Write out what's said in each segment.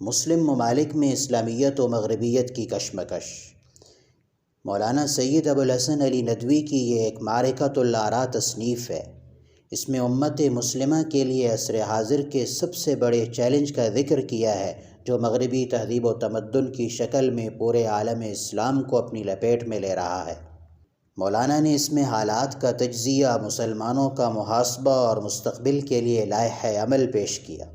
مسلم ممالک میں اسلامیت و مغربیت کی کشمکش۔ مولانا سید ابوالحسن علی ندوی کی یہ ایک معرکۃ الآراء تصنیف ہے۔ اس میں امت مسلمہ کے لیے عصر حاضر کے سب سے بڑے چیلنج کا ذکر کیا ہے جو مغربی تہذیب و تمدن کی شکل میں پورے عالم اسلام کو اپنی لپیٹ میں لے رہا ہے۔ مولانا نے اس میں حالات کا تجزیہ، مسلمانوں کا محاسبہ اور مستقبل کے لیے لائحہ عمل پیش کیا۔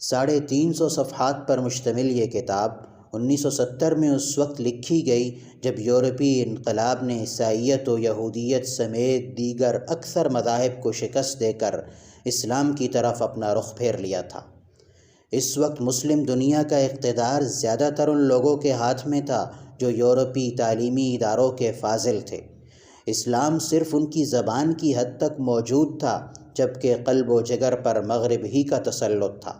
350 صفحات پر مشتمل یہ کتاب 1970 میں اس وقت لکھی گئی جب یورپی انقلاب نے عیسائیت و یہودیت سمیت دیگر اکثر مذاہب کو شکست دے کر اسلام کی طرف اپنا رخ پھیر لیا تھا۔ اس وقت مسلم دنیا کا اقتدار زیادہ تر ان لوگوں کے ہاتھ میں تھا جو یورپی تعلیمی اداروں کے فاضل تھے۔ اسلام صرف ان کی زبان کی حد تک موجود تھا جبکہ قلب و جگر پر مغرب ہی کا تسلط تھا۔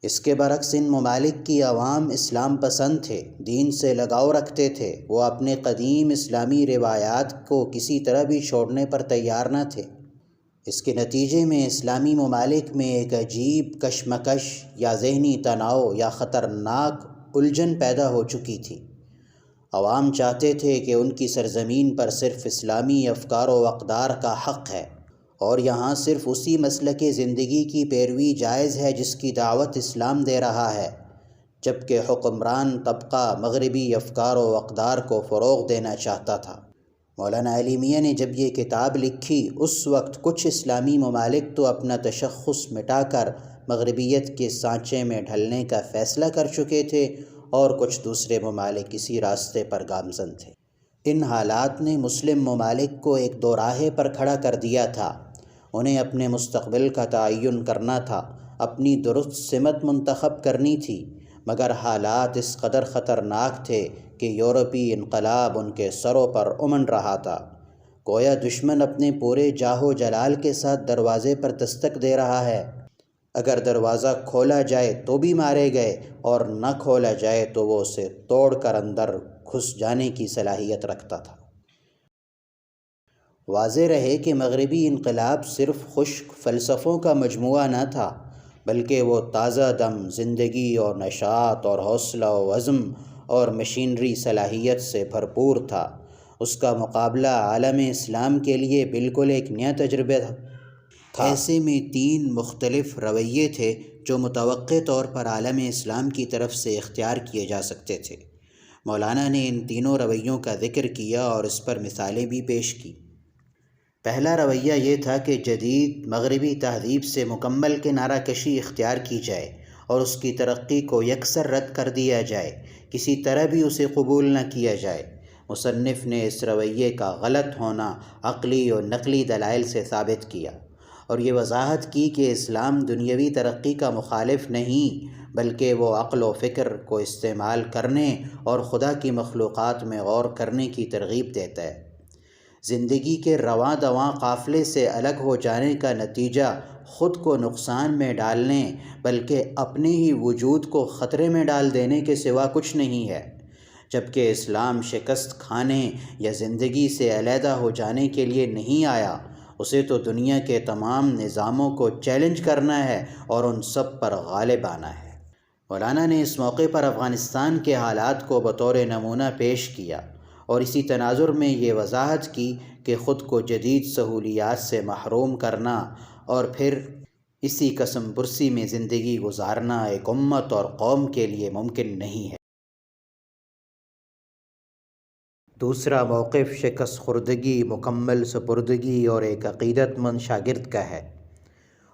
اس کے برعکس ان ممالک کی عوام اسلام پسند تھے، دین سے لگاؤ رکھتے تھے، وہ اپنے قدیم اسلامی روایات کو کسی طرح بھی چھوڑنے پر تیار نہ تھے۔ اس کے نتیجے میں اسلامی ممالک میں ایک عجیب کشمکش یا ذہنی تناؤ یا خطرناک الجھن پیدا ہو چکی تھی۔ عوام چاہتے تھے کہ ان کی سرزمین پر صرف اسلامی افکار و اقدار کا حق ہے اور یہاں صرف اسی مسلک زندگی کی پیروی جائز ہے جس کی دعوت اسلام دے رہا ہے، جبکہ حکمران طبقہ مغربی افکار و اقدار کو فروغ دینا چاہتا تھا۔ مولانا علی میاں نے جب یہ کتاب لکھی اس وقت کچھ اسلامی ممالک تو اپنا تشخص مٹا کر مغربیت کے سانچے میں ڈھلنے کا فیصلہ کر چکے تھے اور کچھ دوسرے ممالک اسی راستے پر گامزن تھے۔ ان حالات نے مسلم ممالک کو ایک دوراہے پر کھڑا کر دیا تھا۔ انہیں اپنے مستقبل کا تعین کرنا تھا، اپنی درست سمت منتخب کرنی تھی، مگر حالات اس قدر خطرناک تھے کہ یورپی انقلاب ان کے سروں پر امنڈ رہا تھا۔ گویا دشمن اپنے پورے جاہ و جلال کے ساتھ دروازے پر دستک دے رہا ہے۔ اگر دروازہ کھولا جائے تو بھی مارے گئے اور نہ کھولا جائے تو وہ اسے توڑ کر اندر گھس جانے کی صلاحیت رکھتا تھا۔ واضح رہے کہ مغربی انقلاب صرف خشک فلسفوں کا مجموعہ نہ تھا، بلکہ وہ تازہ دم زندگی اور نشاط اور حوصلہ و عزم اور مشینری صلاحیت سے بھرپور تھا۔ اس کا مقابلہ عالم اسلام کے لیے بالکل ایک نیا تجربہ تھا۔ ایسے میں 3 مختلف رویے تھے جو متوقع طور پر عالم اسلام کی طرف سے اختیار کیے جا سکتے تھے۔ مولانا نے ان تینوں رویوں کا ذکر کیا اور اس پر مثالیں بھی پیش کی۔ پہلا رویہ یہ تھا کہ جدید مغربی تہذیب سے مکمل کنارہ کشی اختیار کی جائے اور اس کی ترقی کو یکسر رد کر دیا جائے، کسی طرح بھی اسے قبول نہ کیا جائے۔ مصنف نے اس رویے کا غلط ہونا عقلی و نقلی دلائل سے ثابت کیا اور یہ وضاحت کی کہ اسلام دنیاوی ترقی کا مخالف نہیں، بلکہ وہ عقل و فکر کو استعمال کرنے اور خدا کی مخلوقات میں غور کرنے کی ترغیب دیتا ہے۔ زندگی کے رواں دواں قافلے سے الگ ہو جانے کا نتیجہ خود کو نقصان میں ڈالنے بلکہ اپنے ہی وجود کو خطرے میں ڈال دینے کے سوا کچھ نہیں ہے، جبکہ اسلام شکست کھانے یا زندگی سے علیحدہ ہو جانے کے لیے نہیں آیا، اسے تو دنیا کے تمام نظاموں کو چیلنج کرنا ہے اور ان سب پر غالب آنا ہے۔ مولانا نے اس موقع پر افغانستان کے حالات کو بطور نمونہ پیش کیا اور اسی تناظر میں یہ وضاحت کی کہ خود کو جدید سہولیات سے محروم کرنا اور پھر اسی قسم پرسی میں زندگی گزارنا ایک امت اور قوم کے لیے ممکن نہیں ہے۔ دوسرا موقف شکست خوردگی، مکمل سپردگی اور ایک عقیدت مند شاگرد کا ہے،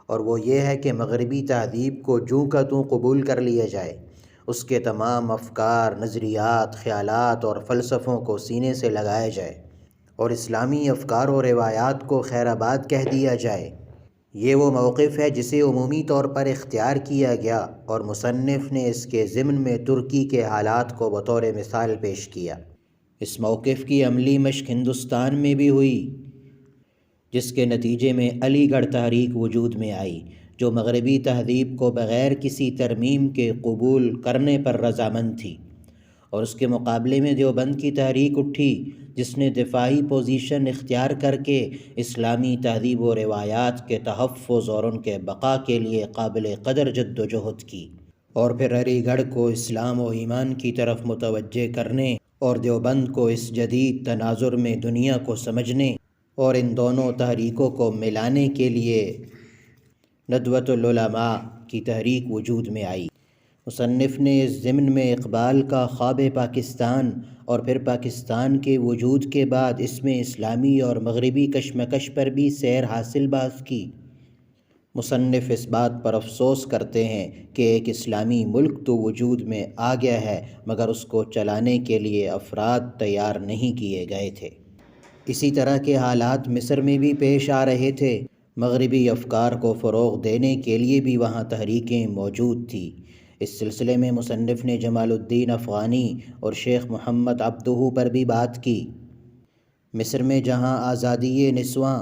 اور وہ یہ ہے کہ مغربی تہذیب کو جوں کا توں قبول کر لیا جائے، اس کے تمام افکار، نظریات، خیالات اور فلسفوں کو سینے سے لگایا جائے اور اسلامی افکار و روایات کو خیر آباد کہہ دیا جائے۔ یہ وہ موقف ہے جسے عمومی طور پر اختیار کیا گیا اور مصنف نے اس کے ضمن میں ترکی کے حالات کو بطور مثال پیش کیا۔ اس موقف کی عملی مشق ہندوستان میں بھی ہوئی، جس کے نتیجے میں علی گڑھ تحریک وجود میں آئی، جو مغربی تہذیب کو بغیر کسی ترمیم کے قبول کرنے پر رضامند تھی اور اس کے مقابلے میں دیوبند کی تحریک اٹھی جس نے دفاعی پوزیشن اختیار کر کے اسلامی تہذیب و روایات کے تحفظ اور ان کے بقا کے لیے قابل قدر جد و جہد کی، اور پھر علی گڑھ کو اسلام و ایمان کی طرف متوجہ کرنے اور دیوبند کو اس جدید تناظر میں دنیا کو سمجھنے اور ان دونوں تحریکوں کو ملانے کے لیے ندوۃ العلماء کی تحریک وجود میں آئی۔ مصنف نے اس ضمن میں اقبال کا خواب پاکستان اور پھر پاکستان کے وجود کے بعد اس میں اسلامی اور مغربی کشمکش پر بھی سیر حاصل باز کی۔ مصنف اس بات پر افسوس کرتے ہیں کہ ایک اسلامی ملک تو وجود میں آ گیا ہے مگر اس کو چلانے کے لیے افراد تیار نہیں کیے گئے تھے۔ اسی طرح کے حالات مصر میں بھی پیش آ رہے تھے۔ مغربی افکار کو فروغ دینے کے لیے بھی وہاں تحریکیں موجود تھیں۔ اس سلسلے میں مصنف نے جمال الدین افغانی اور شیخ محمد عبدہ پر بھی بات کی۔ مصر میں جہاں آزادی نسواں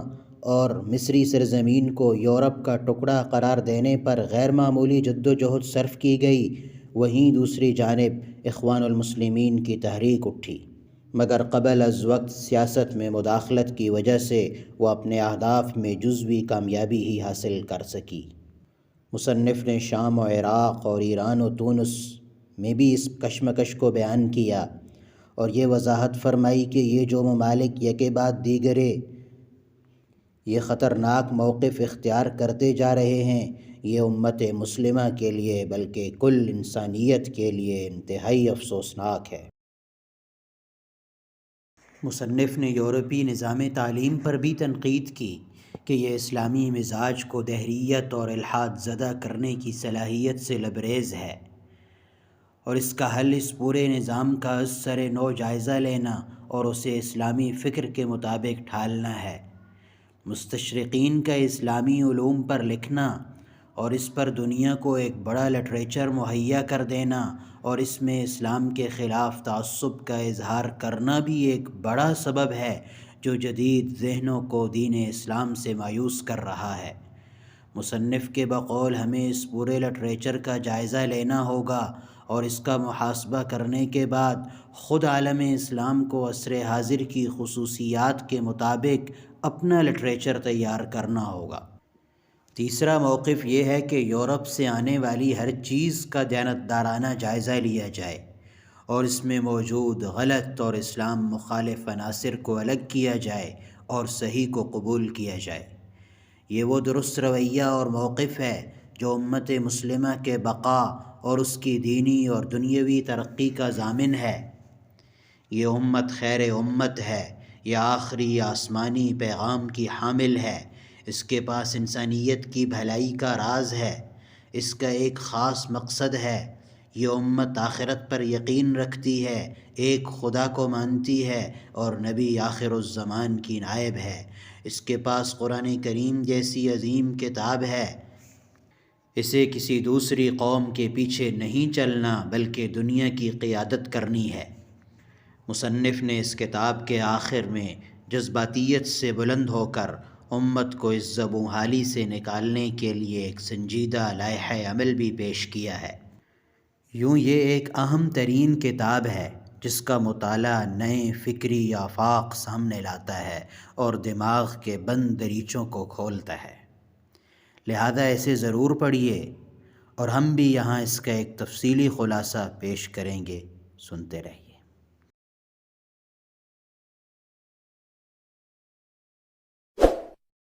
اور مصری سرزمین کو یورپ کا ٹکڑا قرار دینے پر غیر معمولی جد و جہد صرف کی گئی، وہیں دوسری جانب اخوان المسلمین کی تحریک اٹھی، مگر قبل از وقت سیاست میں مداخلت کی وجہ سے وہ اپنے اہداف میں جزوی کامیابی ہی حاصل کر سکی۔ مصنف نے شام و عراق اور ایران و تونس میں بھی اس کشمکش کو بیان کیا اور یہ وضاحت فرمائی کہ یہ جو ممالک یکے بعد دیگرے یہ خطرناک موقف اختیار کرتے جا رہے ہیں، یہ امت مسلمہ کے لیے بلکہ کل انسانیت کے لیے انتہائی افسوسناک ہے۔ مصنف نے یورپی نظام تعلیم پر بھی تنقید کی کہ یہ اسلامی مزاج کو دہریت اور الحاد زدہ کرنے کی صلاحیت سے لبریز ہے، اور اس کا حل اس پورے نظام کا از سر نو جائزہ لینا اور اسے اسلامی فکر کے مطابق ڈھالنا ہے۔ مستشرقین کا اسلامی علوم پر لکھنا اور اس پر دنیا کو ایک بڑا لٹریچر مہیا کر دینا اور اس میں اسلام کے خلاف تعصب کا اظہار کرنا بھی ایک بڑا سبب ہے جو جدید ذہنوں کو دین اسلام سے مایوس کر رہا ہے۔ مصنف کے بقول ہمیں اس پورے لٹریچر کا جائزہ لینا ہوگا اور اس کا محاسبہ کرنے کے بعد خود عالم اسلام کو عصر حاضر کی خصوصیات کے مطابق اپنا لٹریچر تیار کرنا ہوگا۔ تیسرا موقف یہ ہے کہ یورپ سے آنے والی ہر چیز کا دیانتدارانہ جائزہ لیا جائے اور اس میں موجود غلط اور اسلام مخالف عناصر کو الگ کیا جائے اور صحیح کو قبول کیا جائے۔ یہ وہ درست رویہ اور موقف ہے جو امت مسلمہ کے بقا اور اس کی دینی اور دنیاوی ترقی کا ضامن ہے۔ یہ امت خیر امت ہے، یہ آخری آسمانی پیغام کی حامل ہے، اس کے پاس انسانیت کی بھلائی کا راز ہے، اس کا ایک خاص مقصد ہے۔ یہ امت آخرت پر یقین رکھتی ہے، ایک خدا کو مانتی ہے اور نبی آخر الزمان کی نائب ہے، اس کے پاس قرآن کریم جیسی عظیم کتاب ہے۔ اسے کسی دوسری قوم کے پیچھے نہیں چلنا بلکہ دنیا کی قیادت کرنی ہے۔ مصنف نے اس کتاب کے آخر میں جذباتیت سے بلند ہو کر امت کو اس زبوں حالی سے نکالنے کے لیے ایک سنجیدہ لائحہ عمل بھی پیش کیا ہے۔ یوں یہ ایک اہم ترین کتاب ہے جس کا مطالعہ نئے فکری آفاق سامنے لاتا ہے اور دماغ کے بند دریچوں کو کھولتا ہے، لہذا اسے ضرور پڑھیے، اور ہم بھی یہاں اس کا ایک تفصیلی خلاصہ پیش کریں گے، سنتے رہیے۔